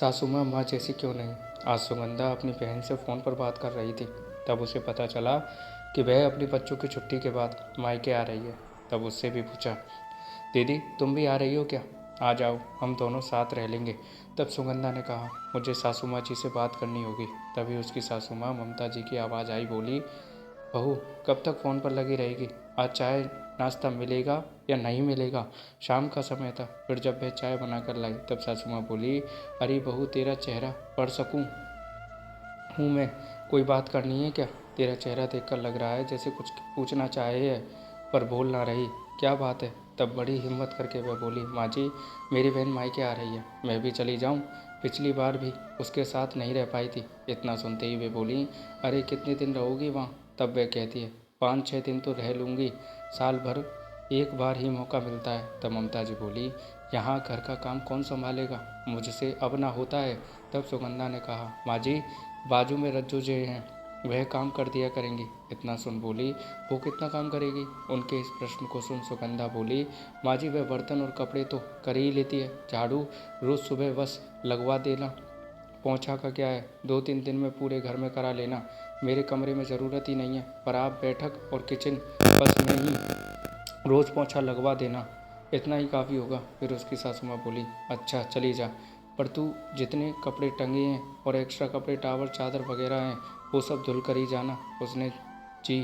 सासू माँ माँ जैसी क्यों नहीं। आज सुगंधा अपनी बहन से फ़ोन पर बात कर रही थी। तब उसे पता चला कि वह अपनी बच्चों की छुट्टी के बाद मायके आ रही है। तब उससे भी पूछा, दीदी तुम भी आ रही हो क्या? आ जाओ, हम दोनों साथ रह लेंगे। तब सुगंधा ने कहा, मुझे सासू माँ जी से बात करनी होगी। तभी उसकी सासू माँ ममता जी की आवाज़ आई। बोली, बहू कब तक फ़ोन पर लगी रहेगी? आज चाय नाश्ता मिलेगा या नहीं मिलेगा? शाम का समय था। फिर जब वह चाय बनाकर लाई तब सासू माँ बोली, अरे बहू तेरा चेहरा पढ़ सकूं हूँ मैं, कोई बात करनी है क्या? तेरा चेहरा देखकर लग रहा है जैसे कुछ पूछना चाहे है पर बोल ना रही। क्या बात है? तब बड़ी हिम्मत करके वह बोली, माँ जी मेरी बहन मायके आ रही है, मैं भी चली जाऊँ? पिछली बार भी उसके साथ नहीं रह पाई थी। इतना सुनते ही वे बोली, अरे कितने दिन रहोगी वहाँ? तब वह कहती है, 5-6 दिन तो रह लूँगी, साल भर एक बार ही मौका मिलता है। तब ममता जी बोली, यहाँ घर का काम कौन संभालेगा? मुझसे अब ना होता है। तब सुगंधा ने कहा, माँ जी बाजू में रज्जू जी हैं, वह काम कर दिया करेंगी। इतना सुन बोली, वो कितना काम करेगी? उनके इस प्रश्न को सुन सुगंधा बोली, माँ जी वह बर्तन और कपड़े तो कर ही लेती है, झाड़ू रोज़ सुबह बस लगवा देना, पोंछा का क्या है, 2-3 दिन में पूरे घर में करा लेना, मेरे कमरे में ज़रूरत ही नहीं है, पर आप बैठक और किचन बस में ही रोज़ पोंछा लगवा देना, इतना ही काफ़ी होगा। फिर उसकी सासू माँ बोली, अच्छा चली जा, पर तू जितने कपड़े टंगे हैं और एक्स्ट्रा कपड़े टावल चादर वगैरह हैं वो सब धुल कर ही जाना। उसने जी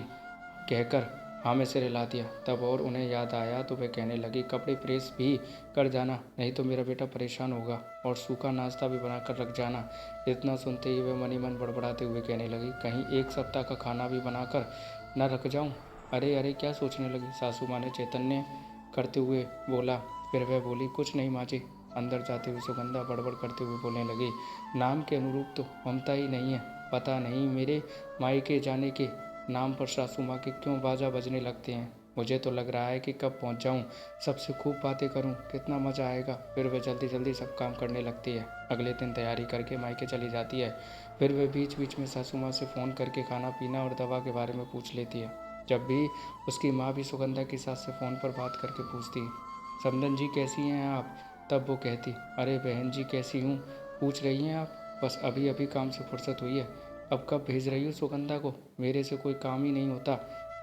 कहकर हाँ में सिर हिला दिया। तब और उन्हें याद आया तो वे कहने लगी, कपड़े प्रेस भी कर जाना, नहीं तो मेरा बेटा परेशान होगा, और सूखा नाश्ता भी बनाकर रख जाना। इतना सुनते ही वे मन ही मन बड़बड़ाते हुए कहने लगी, कहीं 1 सप्ताह का खाना भी बनाकर न रख जाऊं। अरे अरे क्या सोचने लगी? सासू माँ ने चैतन्य करते हुए बोला। फिर वह बोली, कुछ नहीं माँ जी। अंदर जाते हुए सुगंधा बड़बड़ करते हुए बोलने लगी, नाम के अनुरूप तो ममता ही नहीं है। पता नहीं मेरे मायके जाने के नाम पर सासू माँ के क्यों बाजा बजने लगते हैं। मुझे तो लग रहा है कि कब पहुँच जाऊँ, सबसे खूब बातें करूँ, कितना मज़ा आएगा। फिर वह जल्दी जल्दी सब काम करने लगती है। अगले दिन तैयारी करके मायके चली जाती है। फिर वह बीच बीच में सासू माँ से फ़ोन करके खाना पीना और दवा के बारे में पूछ लेती है। जब भी उसकी माँ भी सुगंधा की सास से फ़ोन पर बात करके पूछती, समदन जी कैसी हैं आप? तब वो कहती, अरे बहन जी कैसी हूँ पूछ रही हैं आप? बस अभी अभी काम से फुर्सत हुई है। अब कब भेज रही हो सुगंधा को? मेरे से कोई काम ही नहीं होता,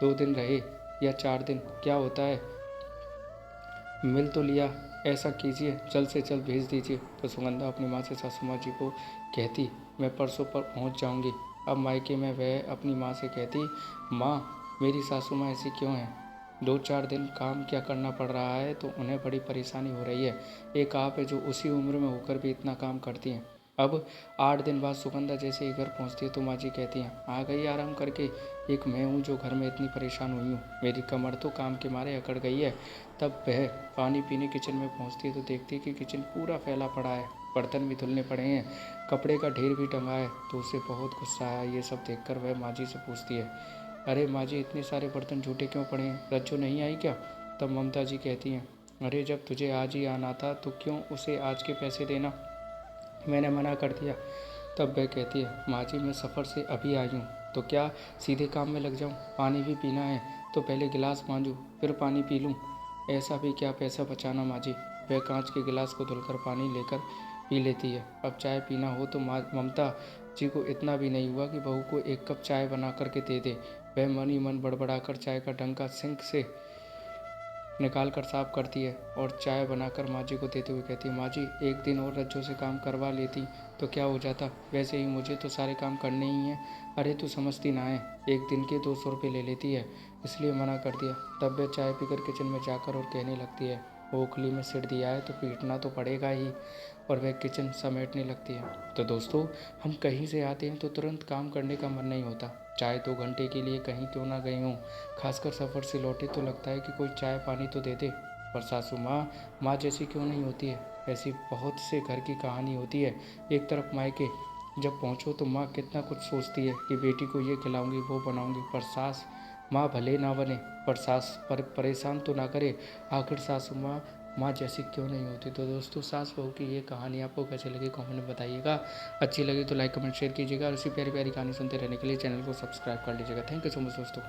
2 दिन रहे या 4 दिन क्या होता है, मिल तो लिया। ऐसा कीजिए जल्द से जल्द भेज दीजिए। तो सुगंधा अपनी माँ से सासू माँ जी को कहती, मैं परसों पर पहुँच जाऊँगी। अब मायके में वह अपनी माँ से कहती, माँ मेरी सासू माँ ऐसी क्यों हैं? 2-4 दिन काम क्या करना पड़ रहा है तो उन्हें बड़ी परेशानी हो रही है। एक आप है जो उसी उम्र में होकर भी इतना काम करती हैं। अब 8 दिन बाद सुगंधा जैसे ही घर पहुंचती है तो माँ जी कहती हैं, आ गई आराम करके? एक मैं हूँ जो घर में इतनी परेशान हुई हूँ, मेरी कमर तो काम के मारे अकड़ गई है। तब वह पानी पीने किचन में पहुंचती है तो देखती है कि किचन पूरा फैला पड़ा है, बर्तन भी धुलने पड़े हैं, कपड़े का ढेर भी टंगा है। तो उसे बहुत गुस्सा आया। ये सब देखकर वह माँ जी से पूछती है, अरे माँ जी इतने सारे बर्तन झूठे क्यों पड़े हैं, रज्जू नहीं आई क्या? तब ममता जी कहती हैं, अरे जब तुझे आज ही आना था तो क्यों उसे आज के पैसे देना, मैंने मना कर दिया। तब वह कहती है, माँ जी मैं सफ़र से अभी आई हूँ तो क्या सीधे काम में लग जाऊँ? पानी भी पीना है तो पहले गिलास मांजूँ फिर पानी पी लूँ, ऐसा भी क्या पैसा बचाना माँ जी। वह कांच के गिलास को धुलकर पानी लेकर पी लेती है। अब चाय पीना हो तो ममता जी को इतना भी नहीं हुआ कि बहू को 1 कप चाय बना करके दे दे। वह मन ही मन बड़बड़ाकर चाय का डंका सिंक से निकाल कर साफ करती है और चाय बनाकर माँ जी को देते हुए कहती है, माँ जी 1 दिन और रज्जू से काम करवा लेती तो क्या हो जाता, वैसे ही मुझे तो सारे काम करने ही हैं। अरे तू समझती ना है, 1 दिन के 200 रुपये ले लेती है, इसलिए मना कर दिया। तब वह चाय पीकर किचन में जाकर और कहने लगती है, ओखली में सिर दिया है तो पीटना तो पड़ेगा ही, और वह किचन समेटने लगती है। तो दोस्तों, हम कहीं से आते हैं तो तुरंत काम करने का मन नहीं होता, चाहे 2 घंटे के लिए कहीं क्यों ना गए हों, खासकर सफ़र से लौटे तो लगता है कि कोई चाय पानी तो दे दे। पर सासू माँ माँ जैसी क्यों नहीं होती है? ऐसी बहुत से घर की कहानी होती है। एक तरफ मायके जब पहुँचो तो माँ कितना कुछ सोचती है कि बेटी को ये खिलाऊंगी वो बनाऊंगी, पर सास माँ भले ना बने पर सास पर परेशान तो ना करे। आखिर सासू माँ माँ जैसी क्यों नहीं होती? तो दोस्तों, सास बहू की ये कहानी आपको कैसे लगी कमेंट में बताइएगा। अच्छी लगी तो लाइक कमेंट शेयर कीजिएगा और इसी प्यारी प्यारी कहानी सुनते रहने के लिए चैनल को सब्सक्राइब कर लीजिएगा। थैंक यू सो मच दोस्तों।